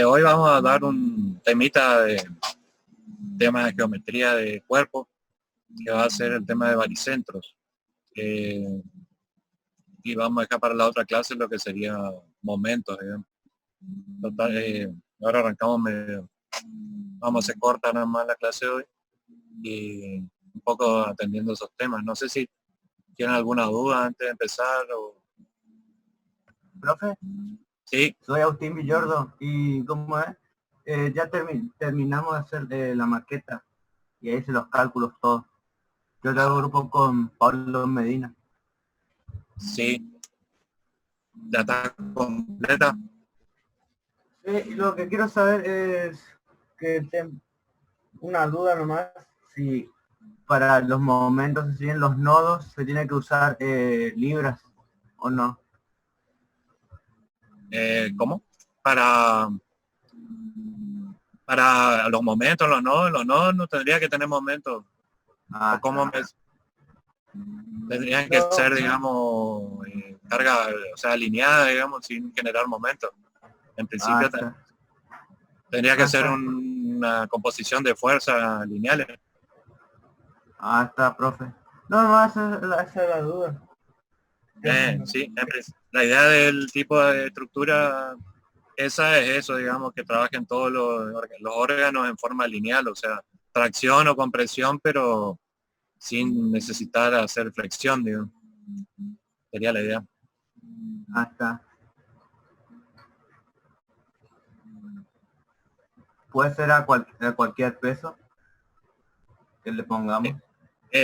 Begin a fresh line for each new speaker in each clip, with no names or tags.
Hoy vamos a dar un temita de tema de geometría de cuerpo, que va a ser el tema de baricentros. Eh, y vamos a dejar para la otra clase lo que sería momentos, digamos. Total, ahora arrancamos medio, vamos a hacer corta nada más la clase de hoy y un poco atendiendo esos temas. No sé si tienen alguna duda antes de empezar o...
Profe,
Sí,
soy Agustín Villordo y ¿cómo es? Ya terminamos de hacer la maqueta y ahí hice los cálculos todos. Yo trabajo grupo con Pablo Medina.
sí, ya está completa.
Sí, y lo que quiero saber es una duda nomás, si para los momentos, si en los nodos se tiene que usar libras o no.
¿Cómo? Para los momentos, los nodos no tendría que tener momentos. O cómo tendrían que
No,
ser, digamos, carga, o sea, alineada, digamos, sin generar momentos. En principio
está.
tendría que ser
Está.
una composición de fuerzas lineales.
Está, profe. No, esa es la duda.
Sí, la idea del tipo de estructura esa es eso, digamos, que trabajen todos los órganos en forma lineal, o sea, tracción o compresión, pero sin necesitar hacer flexión, digamos. Sería la idea.
Está. Puede ser a cualquier peso que le pongamos.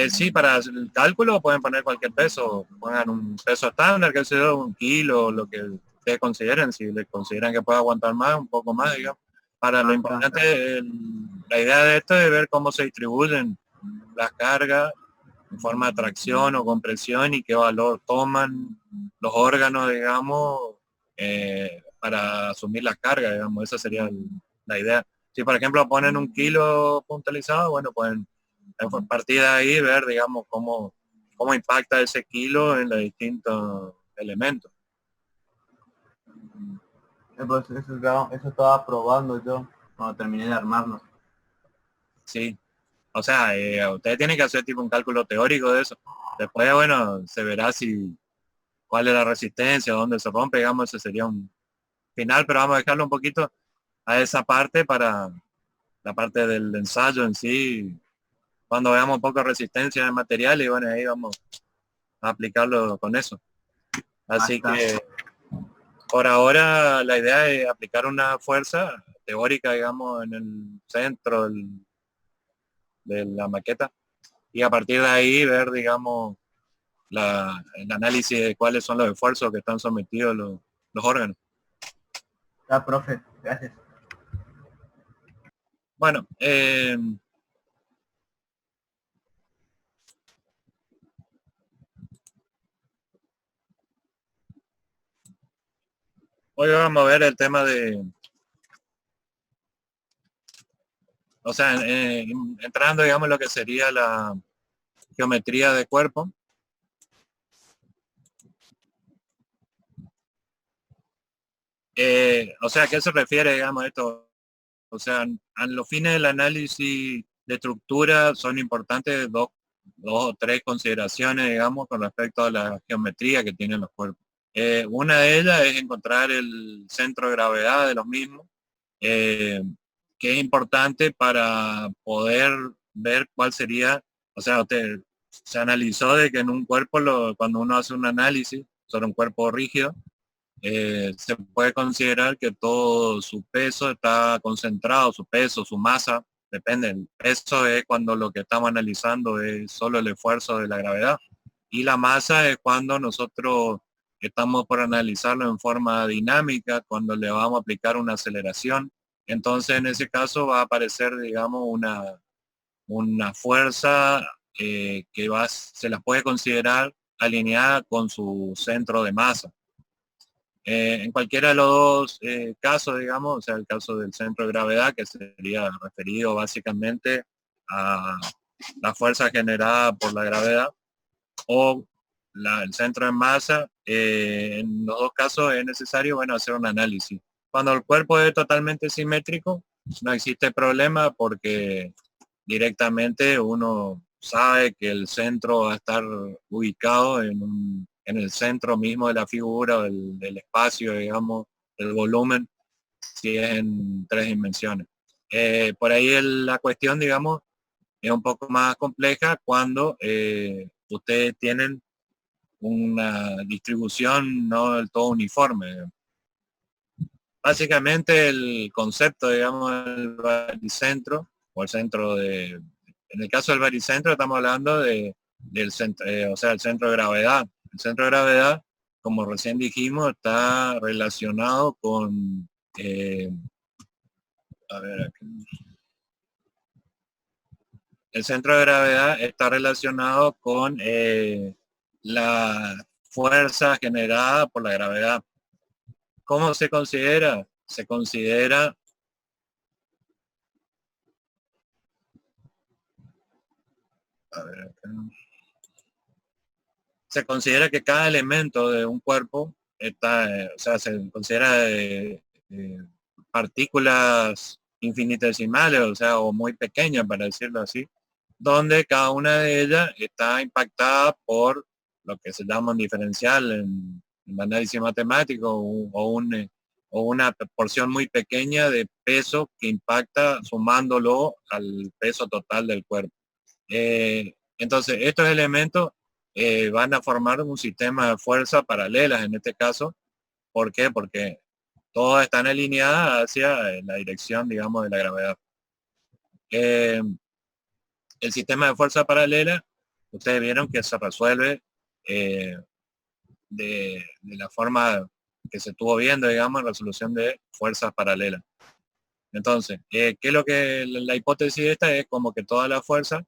Sí, para el cálculo pueden poner cualquier peso, pongan un peso estándar, que sea un kilo, lo que ustedes consideren, si le consideran que puede aguantar más, un poco más, digamos. Para lo
Está.
importante, la idea de esto es ver cómo se distribuyen las cargas en forma de tracción o compresión y qué valor toman los órganos, digamos, para asumir las cargas, digamos, esa sería la idea. Si por ejemplo ponen un kilo puntualizado, bueno, pueden a partir de ahí ver, digamos, cómo impacta ese kilo en los distintos elementos.
Pues eso estaba probando yo cuando terminé de armarlo.
Sí, o sea, ustedes tienen que hacer tipo un cálculo teórico de eso. Después, bueno, se verá si cuál es la resistencia, dónde se rompe, digamos, ese sería un final, pero vamos a dejarlo un poquito a esa parte para la parte del ensayo en sí, cuando veamos un poco de resistencia de material y bueno, ahí vamos a aplicarlo con eso. Así
Está.
que por ahora la idea es aplicar una fuerza teórica, digamos, en el centro de la maqueta y a partir de ahí ver, digamos, el análisis de cuáles son los esfuerzos que están sometidos los órganos.
Está, profe. Gracias.
Bueno, hoy vamos a ver el tema de, o sea, entrando, digamos, lo que sería la geometría de cuerpo. O sea, ¿a qué se refiere, digamos, esto? O sea, a los fines del análisis de estructura son importantes dos o tres consideraciones, digamos, con respecto a la geometría que tienen los cuerpos. Una de ellas es encontrar el centro de gravedad de los mismos, eh, que es importante para poder ver cuál sería, o sea, se analizó de que en un cuerpo, cuando uno hace un análisis sobre un cuerpo rígido, se puede considerar que todo su peso está concentrado, su peso, su masa, depende. El peso es cuando lo que estamos analizando es solo el esfuerzo de la gravedad. Y la masa es cuando nosotros estamos por analizarlo en forma dinámica, cuando le vamos a aplicar una aceleración. Entonces, en ese caso va a aparecer, digamos, una fuerza se las puede considerar alineada con su centro de masa. En cualquiera de los dos casos, digamos, o sea, el caso del centro de gravedad, que sería referido básicamente a la fuerza generada por la gravedad, o el centro de masa, en los dos casos es necesario, bueno, hacer un análisis. Cuando el cuerpo es totalmente simétrico, no existe problema porque directamente uno sabe que el centro va a estar ubicado en el centro mismo de la figura, o del espacio, digamos, del volumen, si es en tres dimensiones. Por ahí la cuestión, digamos, es un poco más compleja cuando ustedes tienen una distribución no del todo uniforme. Básicamente el concepto, digamos, del baricentro, o el centro en el caso del baricentro estamos hablando del centro, o sea, el centro de gravedad. El centro de gravedad, como recién dijimos, está relacionado con, a ver, aquí. El centro de gravedad está relacionado con la fuerza generada por la gravedad. ¿Cómo se considera? Se considera, a ver, acá. Se considera que cada elemento de un cuerpo está, o sea, se considera partículas infinitesimales, o sea, o muy pequeñas, para decirlo así, donde cada una de ellas está impactada por lo que se llama un diferencial en análisis matemático, o una porción muy pequeña de peso que impacta sumándolo al peso total del cuerpo. Entonces, estos elementos van a formar un sistema de fuerza paralelas en este caso. ¿Por qué? Porque todas están alineadas hacia la dirección, digamos, de la gravedad. Eh, el sistema de fuerza paralela, ustedes vieron que se resuelve eh, de la forma que se estuvo viendo, digamos, en resolución de fuerzas paralelas. Entonces, ¿qué es lo que la hipótesis esta es? Como que todas las fuerzas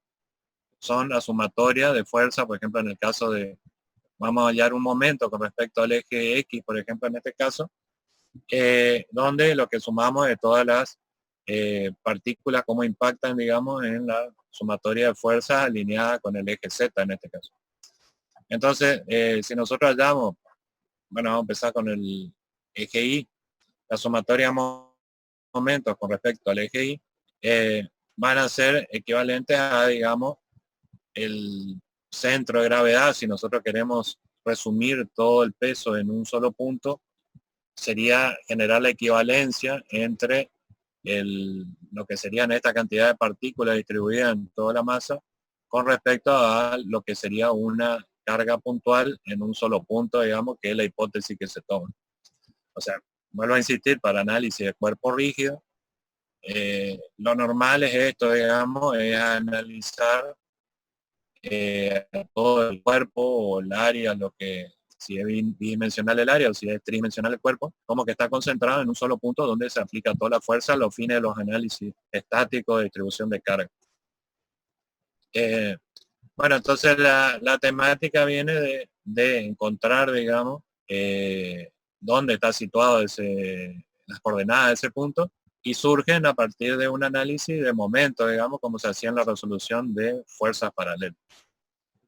son la sumatoria de fuerza, por ejemplo, en el caso de, vamos a hallar un momento con respecto al eje X, por ejemplo, en este caso, donde lo que sumamos de todas las partículas, cómo impactan, digamos, en la sumatoria de fuerzas alineada con el eje Z en este caso. Entonces, si nosotros hallamos, bueno, vamos a empezar con el eje Y, la sumatoria de momentos con respecto al eje Y, van a ser equivalentes a, digamos, el centro de gravedad. Si nosotros queremos resumir todo el peso en un solo punto, sería generar la equivalencia entre lo que serían esta cantidad de partículas distribuidas en toda la masa con respecto a lo que sería una carga puntual en un solo punto, digamos, que es la hipótesis que se toma. O sea, vuelvo a insistir, para análisis de cuerpo rígido, lo normal es esto, digamos, es analizar todo el cuerpo o el área, lo que, si es bidimensional el área o si es tridimensional el cuerpo, como que está concentrado en un solo punto donde se aplica toda la fuerza a los fines de los análisis estáticos de distribución de carga. Bueno, entonces la temática viene de encontrar, digamos, dónde está situado las coordenadas de ese punto, y surgen a partir de un análisis de momento, digamos, como se hacía en la resolución de fuerzas paralelas.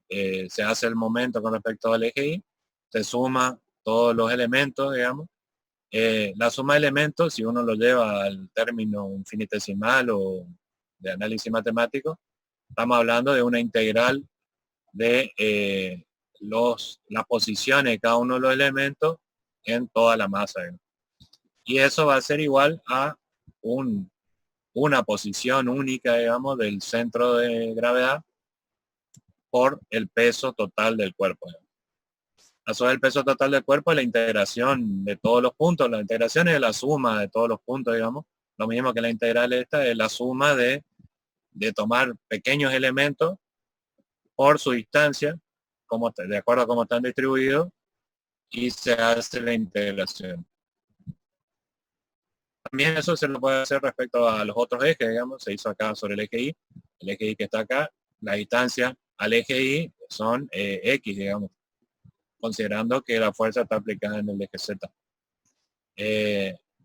Se hace el momento con respecto al eje Y, se suma todos los elementos, digamos. La suma de elementos, si uno lo lleva al término infinitesimal o de análisis matemático, estamos hablando de una integral de las posiciones de cada uno de los elementos en toda la masa, digamos. Y eso va a ser igual a una posición única, digamos, del centro de gravedad por el peso total del cuerpo. A su vez, el peso total del cuerpo es la integración de todos los puntos. La integración es la suma de todos los puntos, digamos. Lo mismo que la integral esta es la suma de tomar pequeños elementos por su distancia, de acuerdo a cómo están distribuidos, y se hace la integración. También eso se lo puede hacer respecto a los otros ejes, digamos, se hizo acá sobre el eje Y. el eje Y que está acá, la distancia al eje Y son X, digamos, considerando que la fuerza está aplicada en el eje Z.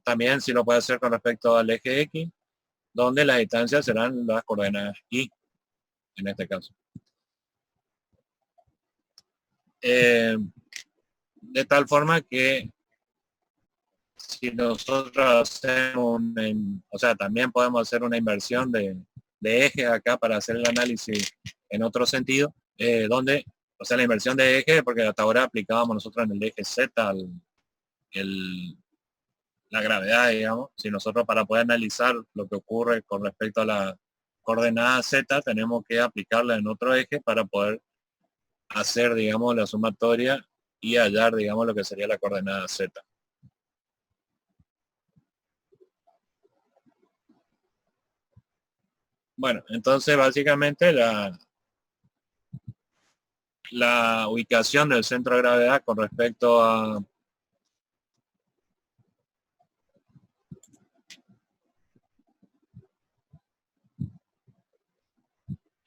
También si lo puede hacer con respecto al eje X, donde las distancias serán las coordenadas Y, en este caso. De tal forma que si nosotros hacemos o sea, también podemos hacer una inversión de ejes acá para hacer el análisis en otro sentido, donde, o sea, la inversión de eje, porque hasta ahora aplicábamos nosotros en el eje Z la gravedad, digamos. Si nosotros para poder analizar lo que ocurre con respecto a la coordenada Z, tenemos que aplicarla en otro eje para poder hacer, digamos, la sumatoria y hallar, digamos, lo que sería la coordenada Z. Bueno, entonces básicamente la ubicación del centro de gravedad con respecto a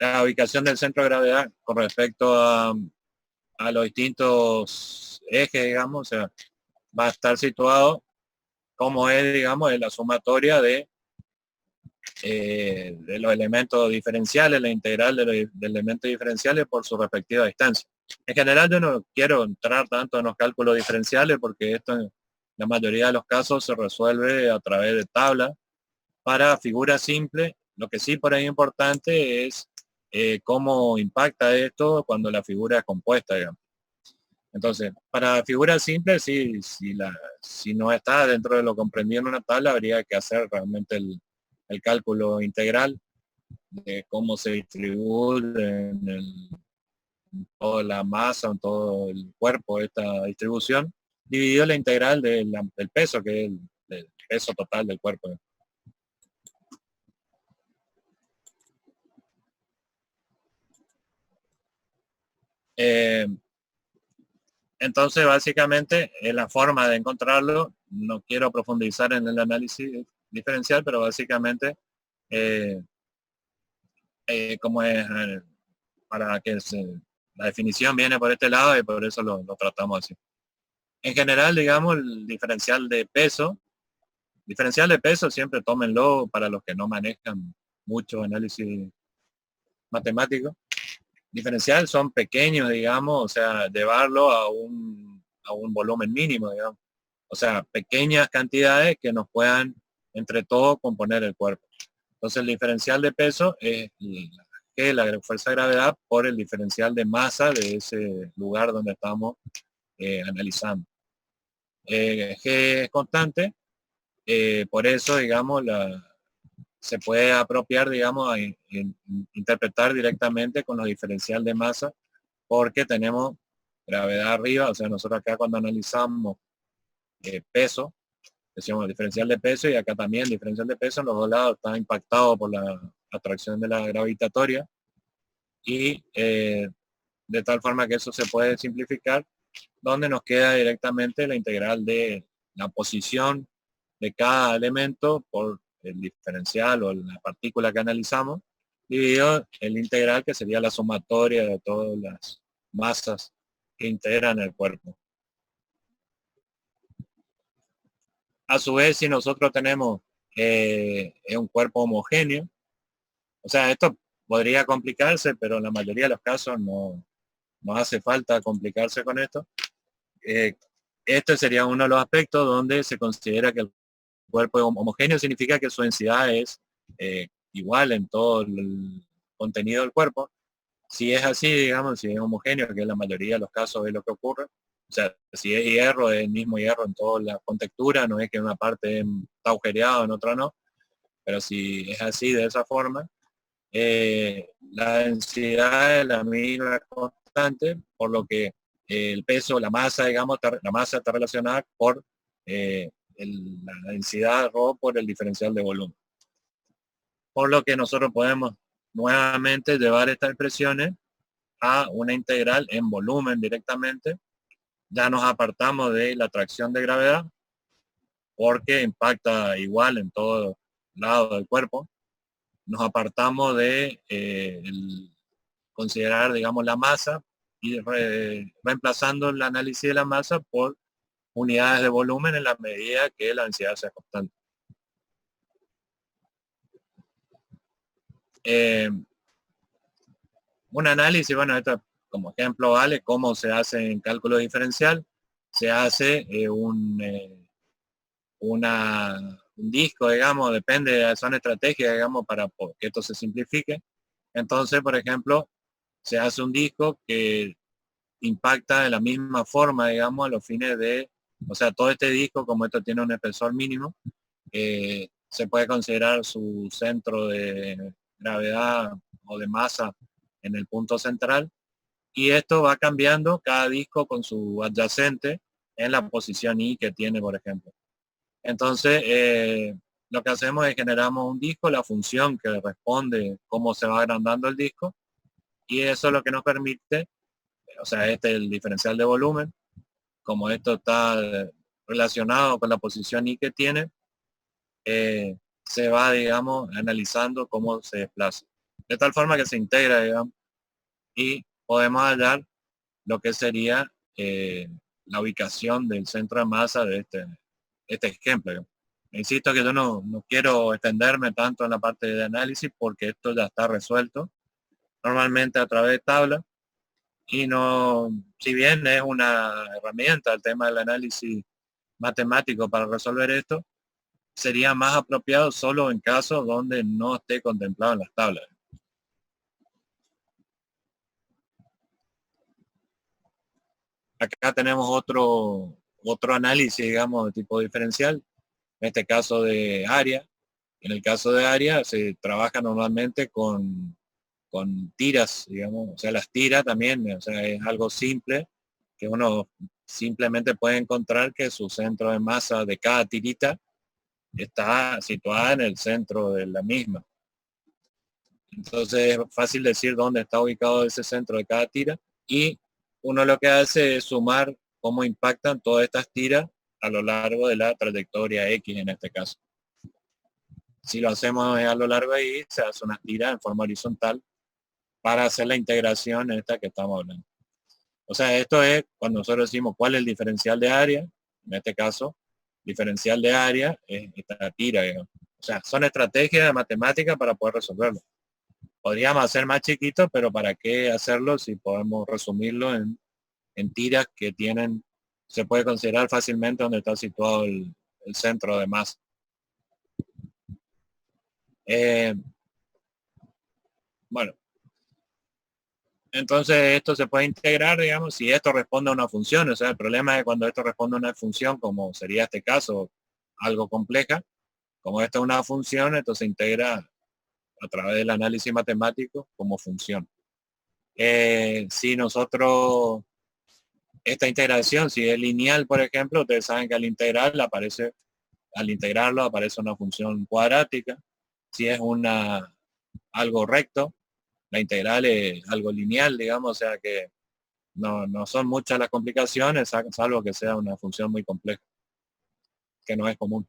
la ubicación del centro de gravedad con respecto a los distintos ejes, digamos, o sea, va a estar situado como es, digamos, en la sumatoria de los elementos diferenciales, la integral de elementos diferenciales por su respectiva distancia. En general yo no quiero entrar tanto en los cálculos diferenciales porque esto en la mayoría de los casos se resuelve a través de tablas para figuras simples. Lo que sí por ahí es importante es cómo impacta esto cuando la figura es compuesta, digamos. Entonces, para figuras simples, sí, si no está dentro de lo comprendido en una tabla, habría que hacer realmente el cálculo integral de cómo se distribuye en toda la masa, en todo el cuerpo esta distribución, dividido la integral del peso, que es el peso total del cuerpo. Eh, entonces, básicamente, la forma de encontrarlo, no quiero profundizar en el análisis diferencial, pero básicamente, como es, para que la definición viene por este lado y por eso lo tratamos así. En general, digamos, el diferencial de peso siempre tómenlo para los que no manejan mucho análisis matemático. Diferencial son pequeños, digamos, o sea, llevarlo a un volumen mínimo, digamos. O sea, pequeñas cantidades que nos puedan entre todos componer el cuerpo. Entonces el diferencial de peso es la fuerza de gravedad por el diferencial de masa de ese lugar donde estamos analizando. G es constante, por eso, digamos, se puede apropiar, digamos, a interpretar directamente con los diferencial de masa, porque tenemos gravedad arriba, o sea, nosotros acá cuando analizamos peso, decimos diferencial de peso, y acá también diferencial de peso, en los dos lados está impactado por la atracción de la gravitatoria, y de tal forma que eso se puede simplificar, donde nos queda directamente la integral de la posición de cada elemento por el diferencial o la partícula que analizamos, dividido el integral, que sería la sumatoria de todas las masas que integran el cuerpo. A su vez, si nosotros tenemos un cuerpo homogéneo, o sea, esto podría complicarse, pero en la mayoría de los casos no hace falta complicarse con esto. Este sería uno de los aspectos donde se considera que el cuerpo homogéneo significa que su densidad es igual en todo el contenido del cuerpo. Si es así, digamos, si es homogéneo, que en la mayoría de los casos es lo que ocurre, o sea, si es hierro, es el mismo hierro en toda la contextura, no es que una parte está agujereada, en otra no, pero si es así de esa forma, la densidad es la misma constante, por lo que el peso, la masa, digamos, la masa está relacionada por la densidad ρ por el diferencial de volumen. Por lo que nosotros podemos nuevamente llevar estas expresiones a una integral en volumen directamente. Ya nos apartamos de la atracción de gravedad porque impacta igual en todo lado del cuerpo. nos apartamos de considerar, digamos, la masa y reemplazando el análisis de la masa por unidades de volumen en la medida que la densidad sea constante. Un análisis, bueno, esto como ejemplo vale cómo se hace en cálculo diferencial. Se hace un disco, digamos, depende, son estrategias, digamos, para que esto se simplifique. Entonces, por ejemplo, se hace un disco que impacta de la misma forma, digamos, a los fines de, o sea, todo este disco, como esto tiene un espesor mínimo, se puede considerar su centro de gravedad o de masa en el punto central, y esto va cambiando cada disco con su adyacente en la posición I que tiene, por ejemplo. Entonces, lo que hacemos es generamos un disco, la función que responde cómo se va agrandando el disco, y eso es lo que nos permite, o sea, este es el diferencial de volumen, como esto está relacionado con la posición I que tiene, se va, digamos, analizando cómo se desplaza. De tal forma que se integra, digamos, y podemos hallar lo que sería la ubicación del centro de masa de este ejemplo, digamos. Insisto que yo no quiero extenderme tanto en la parte de análisis porque esto ya está resuelto normalmente a través de tablas y no, si bien es una herramienta el tema del análisis matemático para resolver esto, sería más apropiado solo en casos donde no esté contemplado en las tablas. Acá tenemos otro análisis, digamos, de tipo diferencial, en este caso de área. En el caso de área se trabaja normalmente con tiras, digamos, o sea, las tiras también, o sea, es algo simple, que uno simplemente puede encontrar que su centro de masa de cada tirita está situada en el centro de la misma. Entonces es fácil decir dónde está ubicado ese centro de cada tira y uno lo que hace es sumar cómo impactan todas estas tiras a lo largo de la trayectoria X en este caso. Si lo hacemos a lo largo de Y, se hace una tira en forma horizontal para hacer la integración en esta que estamos hablando. O sea, esto es cuando nosotros decimos cuál es el diferencial de área, en este caso, diferencial de área es esta tira, digamos. O sea, son estrategias de matemática para poder resolverlo. Podríamos hacer más chiquitos, pero ¿para qué hacerlo si podemos resumirlo en tiras que tienen, se puede considerar fácilmente donde está situado el centro de masa? Bueno, entonces esto se puede integrar, digamos, si esto responde a una función. O sea, el problema es cuando esto responde a una función, como sería este caso, algo compleja, como esto es una función, esto se integra a través del análisis matemático como función. Si nosotros, esta integración, si es lineal, por ejemplo, ustedes saben que al integrarlo aparece una función cuadrática. Si es algo recto, la integral es algo lineal, digamos, o sea que no son muchas las complicaciones, salvo que sea una función muy compleja, que no es común.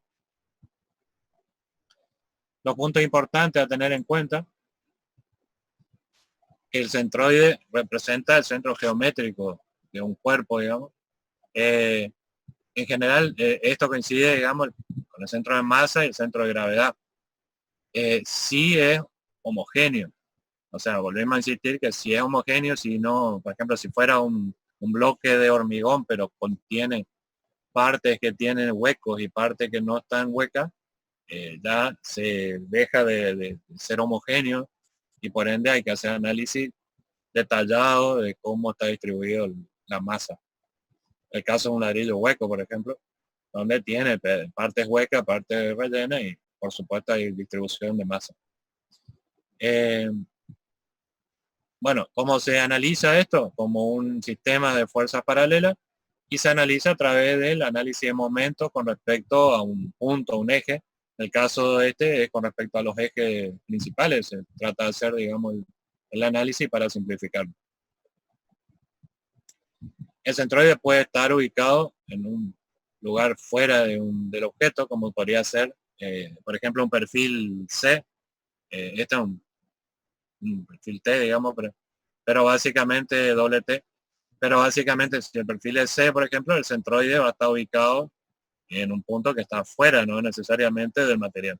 Los puntos importantes a tener en cuenta, que el centroide representa el centro geométrico de un cuerpo, digamos. En general, esto coincide, digamos, con el centro de masa y el centro de gravedad. Sí es homogéneo. O sea, volvemos a insistir que si es homogéneo, si no, por ejemplo, si fuera un bloque de hormigón, pero contiene partes que tienen huecos y partes que no están huecas, ya se deja de ser homogéneo y por ende hay que hacer análisis detallado de cómo está distribuido la masa. El caso de un ladrillo hueco, por ejemplo, donde tiene partes huecas, partes rellenas y por supuesto hay distribución de masa. Bueno, ¿cómo se analiza esto? Como un sistema de fuerzas paralelas y se analiza a través del análisis de momentos con respecto a un punto, a un eje. El caso de este es con respecto a los ejes principales. Se trata de hacer, digamos, el análisis para simplificarlo. El centroide puede estar ubicado en un lugar fuera del objeto, como podría ser, por ejemplo, un perfil C, Este es un perfil T, digamos, pero básicamente doble T. Pero básicamente si el perfil es C, por ejemplo, el centroide va a estar ubicado en un punto que está fuera, no necesariamente del material.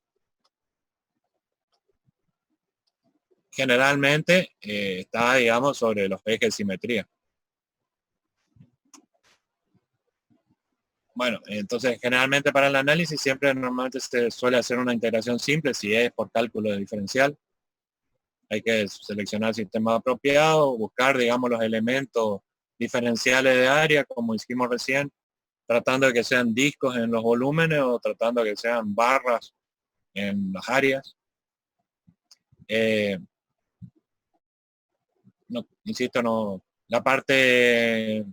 Generalmente está, digamos, sobre los ejes de simetría. Bueno, entonces generalmente para el análisis siempre normalmente se suele hacer una integración simple si es por cálculo de diferencial. Hay que seleccionar el sistema apropiado, buscar, digamos, los elementos diferenciales de área, como hicimos recién, tratando de que sean discos en los volúmenes o tratando de que sean barras en las áreas. No, insisto, no, la parte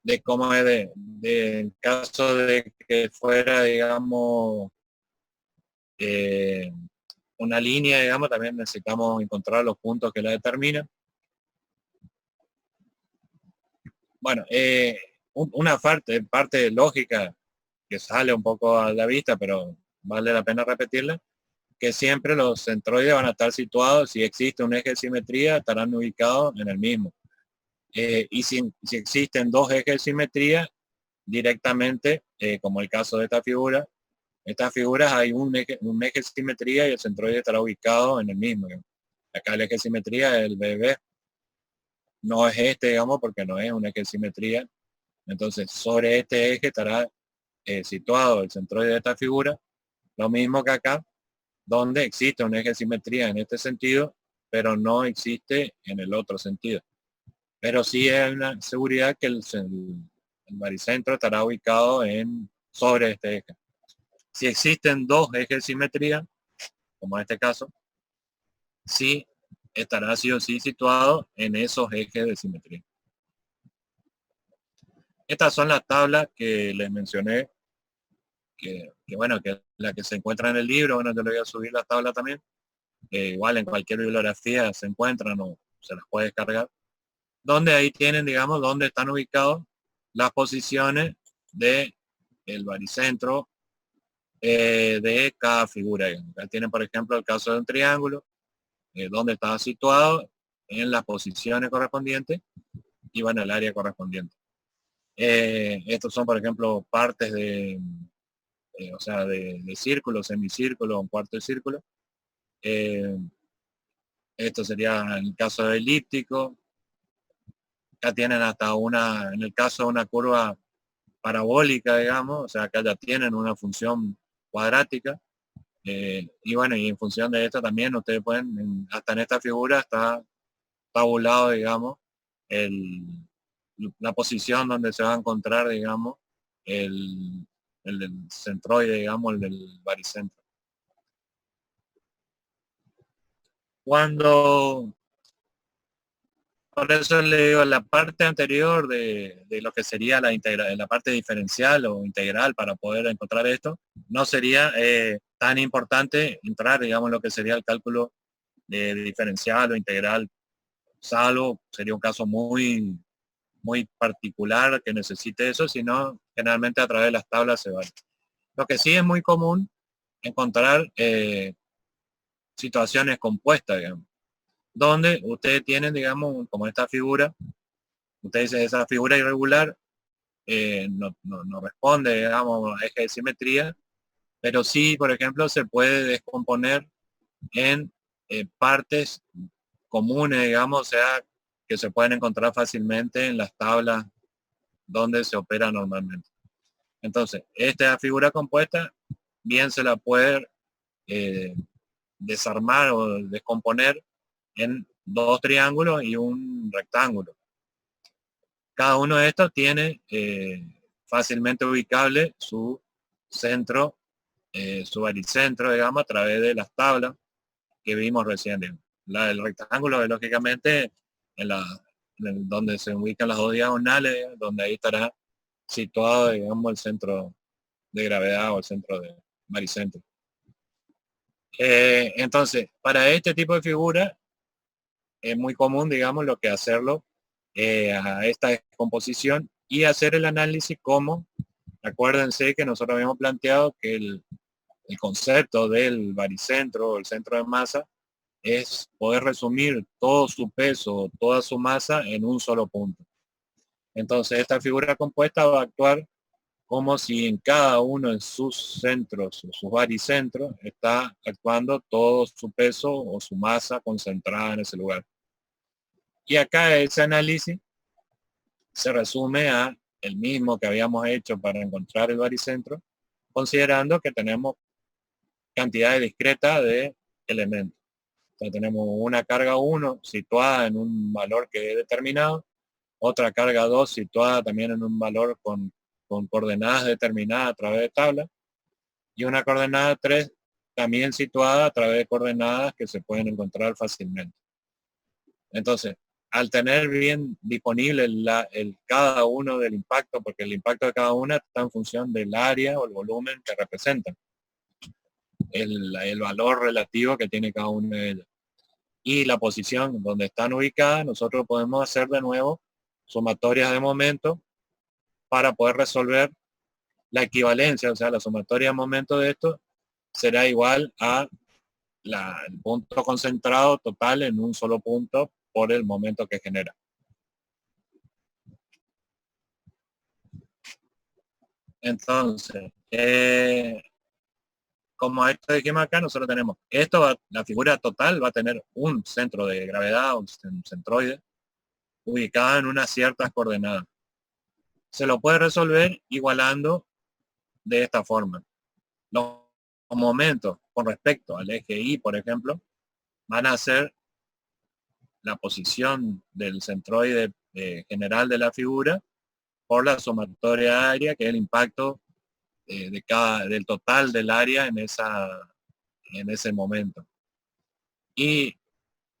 de cómo es en caso de que fuera, digamos, eh, una línea, digamos, también necesitamos encontrar los puntos que la determinan. Bueno, una parte lógica que sale un poco a la vista, pero vale la pena repetirla, que siempre los centroides van a estar situados, si existe un eje de simetría, estarán ubicados en el mismo. Y si existen dos ejes de simetría, directamente, como el caso de estas figuras hay un eje de simetría y el centroide estará ubicado en el mismo. Acá el eje de simetría es el BB, no es este, digamos, porque no es un eje de simetría. Entonces, sobre este eje estará situado el centroide de esta figura, lo mismo que acá, donde existe un eje de simetría en este sentido, pero no existe en el otro sentido. Pero sí hay una seguridad que el baricentro estará ubicado sobre este eje. Si existen dos ejes de simetría, como en este caso, sí estará sí o sí situado en esos ejes de simetría. Estas son las tablas que les mencioné, que bueno, que la que se encuentra en el libro, bueno, yo le voy a subir la tabla también. Igual en cualquier bibliografía se encuentran o se las puede descargar, donde ahí tienen, digamos, donde están ubicados las posiciones de el baricentro de cada figura. Acá tienen, por ejemplo, el caso de un triángulo, donde está situado en las posiciones correspondientes y bueno, el área correspondiente. Estos son, por ejemplo, partes o sea, de círculo, semicírculo, un cuarto de círculo. Esto sería en el caso de elíptico. Acá tienen hasta en el caso de una curva parabólica, digamos, o sea, acá ya tienen una función cuadrática. Y bueno, y en función de esto también ustedes pueden, hasta en esta figura está tabulado, digamos, la posición donde se va a encontrar, digamos, el del centroide, digamos, el del baricentro. Cuando, por eso le digo, la parte anterior de lo que sería la parte diferencial o integral para poder encontrar esto, no sería tan importante entrar, digamos, lo que sería el cálculo de diferencial o integral, salvo sería un caso muy particular que necesite eso, sino generalmente a través de las tablas se va. Lo que sí es muy común encontrar situaciones compuestas, digamos, donde ustedes tienen, digamos, como esta figura, ustedes dicen esa figura irregular no responde, digamos, a eje de simetría, pero sí, por ejemplo, se puede descomponer en partes comunes, digamos, o sea, que se pueden encontrar fácilmente en las tablas donde se opera normalmente. Entonces, esta figura compuesta bien se la puede desarmar o descomponer en dos triángulos y un rectángulo. Cada uno de estos tiene fácilmente ubicable su centro, su baricentro, digamos, a través de las tablas que vimos recién. La del rectángulo es lógicamente donde se ubican las dos diagonales, donde ahí estará situado, digamos, el centro de gravedad o el centro de baricentro. Entonces, para este tipo de figura es muy común, digamos, lo que hacerlo a esta descomposición y hacer el análisis como, acuérdense que nosotros habíamos planteado que el concepto del baricentro, el centro de masa, es poder resumir todo su peso, toda su masa en un solo punto. Entonces esta figura compuesta va a actuar como si en cada uno de sus centros o sus baricentros está actuando todo su peso o su masa concentrada en ese lugar. Y acá ese análisis se resume a el mismo que habíamos hecho para encontrar el baricentro, considerando que tenemos cantidades discretas de elementos. Entonces tenemos una carga 1 situada en un valor que es determinado, otra carga 2 situada también en un valor con coordenadas determinadas a través de tabla, y una coordenada 3 también situada a través de coordenadas que se pueden encontrar fácilmente. Entonces, al tener bien disponible cada uno del impacto, porque el impacto de cada una está en función del área o el volumen que representan, el valor relativo que tiene cada una de ellas. Y la posición donde están ubicadas, nosotros podemos hacer de nuevo sumatorias de momento para poder resolver la equivalencia, o sea, la sumatoria de momento de esto será igual a el punto concentrado total en un solo punto por el momento que genera. Entonces, como esto dijimos acá, nosotros tenemos la figura total va a tener un centro de gravedad, un centroide, ubicado en unas ciertas coordenadas. Se lo puede resolver igualando de esta forma. Los momentos con respecto al eje Y, por ejemplo, van a ser la posición del centroide general de la figura por la sumatoria área, que es el impacto del total del área en ese momento. Y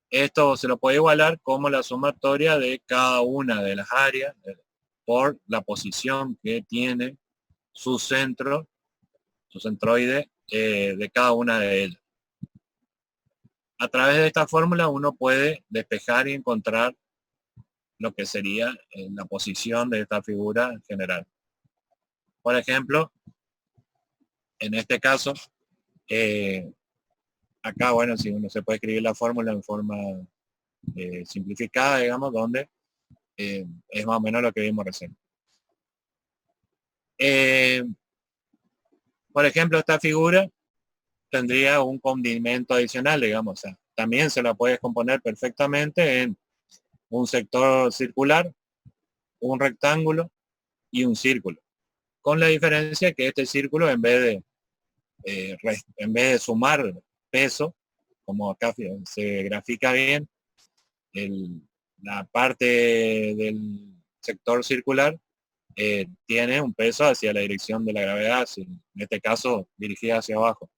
esto se lo puede igualar como la sumatoria de cada una de las áreas por la posición que tiene su centro, su centroide de cada una de ellas. A través de esta fórmula uno puede despejar y encontrar lo que sería la posición de esta figura en general. Por ejemplo, en este caso, acá, bueno, si uno se puede escribir la fórmula en forma simplificada, digamos, donde es más o menos lo que vimos recién. Por ejemplo, esta figura tendría un condimento adicional, digamos, o sea, también se la puede componer perfectamente en un sector circular, un rectángulo y un círculo, con la diferencia que este círculo en vez de sumar peso, como acá se grafica bien, la parte del sector circular tiene un peso hacia la dirección de la gravedad, en este caso dirigida hacia abajo.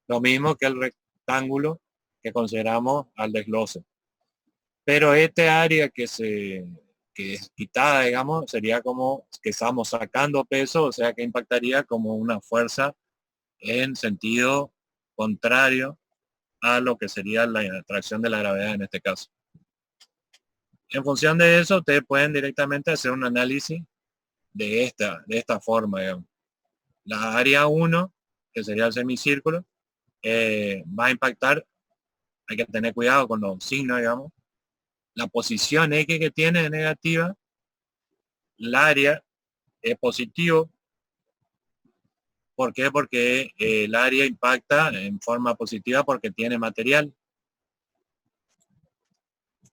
Lo mismo que el rectángulo que consideramos al desglose. Pero este área que es quitada, digamos, sería como que estamos sacando peso, o sea que impactaría como una fuerza en sentido contrario a lo que sería la atracción de la gravedad en este caso. En función de eso, ustedes pueden directamente hacer un análisis de esta forma, digamos. La área 1, que sería el semicírculo, va a impactar, hay que tener cuidado con los signos, digamos. La posición X que tiene es negativa, el área es positivo. ¿Por qué? Porque el área impacta en forma positiva porque tiene material.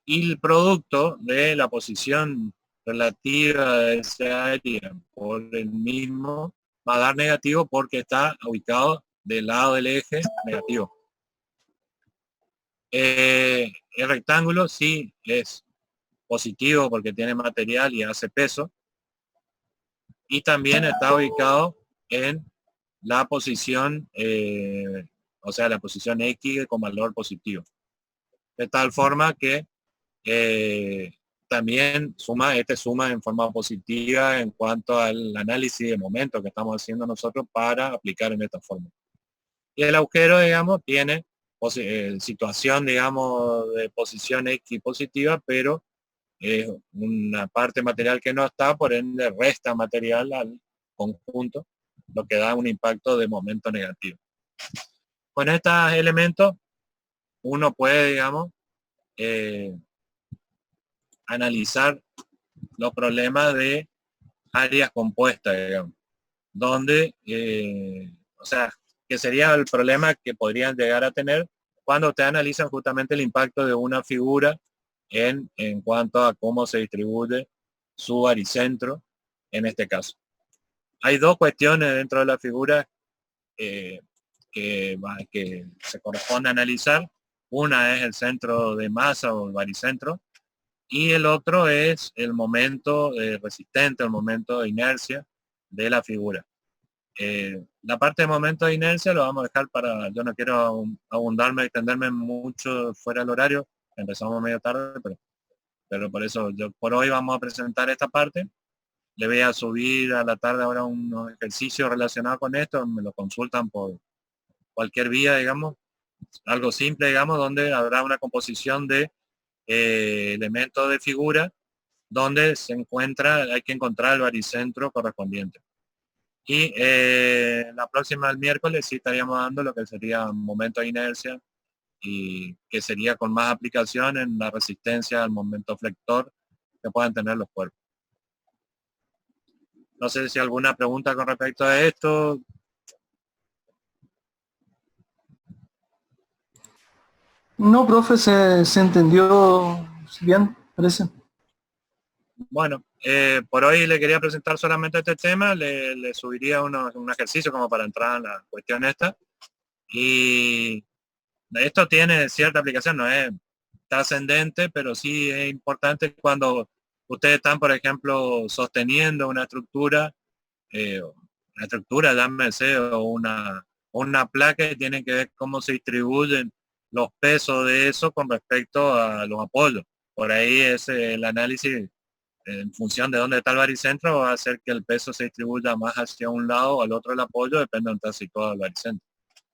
Y el producto de la posición relativa de ese área por el mismo va a dar negativo porque está ubicado del lado del eje negativo. El rectángulo sí es positivo porque tiene material y hace peso. Y también está ubicado en la posición, o sea, la posición X con valor positivo. De tal forma que también suma en forma positiva en cuanto al análisis de momento que estamos haciendo nosotros para aplicar en esta forma. Y el agujero, digamos, tiene situación, digamos, de posición X positiva, pero es una parte material que no está, por ende resta material al conjunto, lo que da un impacto de momento negativo. Con estos elementos uno puede, digamos, analizar los problemas de áreas compuestas, digamos, donde, o sea, que sería el problema que podrían llegar a tener cuando te analizan justamente el impacto de una figura en cuanto a cómo se distribuye su baricentro en este caso. Hay dos cuestiones dentro de la figura eh, que se corresponde analizar. Una es el centro de masa o el baricentro, y el otro es el momento resistente, el momento de inercia de la figura. La parte de momento de inercia lo vamos a dejar para, yo no quiero abundarme, extenderme mucho fuera del horario, empezamos medio tarde, pero por eso yo por hoy vamos a presentar esta parte. Le voy a subir a la tarde ahora unos ejercicios relacionados con esto, me lo consultan por cualquier vía, digamos, algo simple, digamos, donde habrá una composición de elementos de figura donde se encuentra, hay que encontrar el baricentro correspondiente. Y la próxima, el miércoles, sí estaríamos dando lo que sería un momento de inercia y que sería con más aplicación en la resistencia al momento flector que puedan tener los cuerpos. No sé si alguna pregunta con respecto a esto.
No, profe, se entendió bien, parece.
Bueno, por hoy le quería presentar solamente este tema, le subiría un ejercicio como para entrar en la cuestión esta. Y esto tiene cierta aplicación, no es trascendente, pero sí es importante cuando ustedes están, por ejemplo, sosteniendo una estructura, llámese, o una placa, y tienen que ver cómo se distribuyen los pesos de eso con respecto a los apoyos. Por ahí es el análisis en función de dónde está el baricentro, va a hacer que el peso se distribuya más hacia un lado o al otro el apoyo, depende de dónde está situado el baricentro.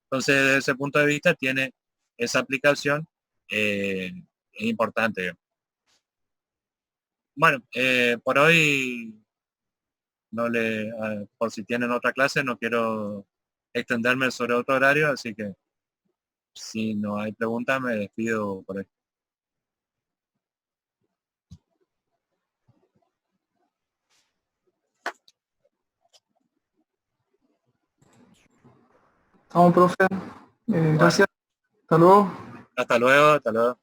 Entonces, desde ese punto de vista, tiene esa aplicación es importante. Bueno, por hoy, no le, por si tienen otra clase, no quiero extenderme sobre otro horario, así que si no hay preguntas, me despido por hoy.
Vamos, profe.
Bueno,
Gracias. Hasta luego.
hasta luego, hasta luego.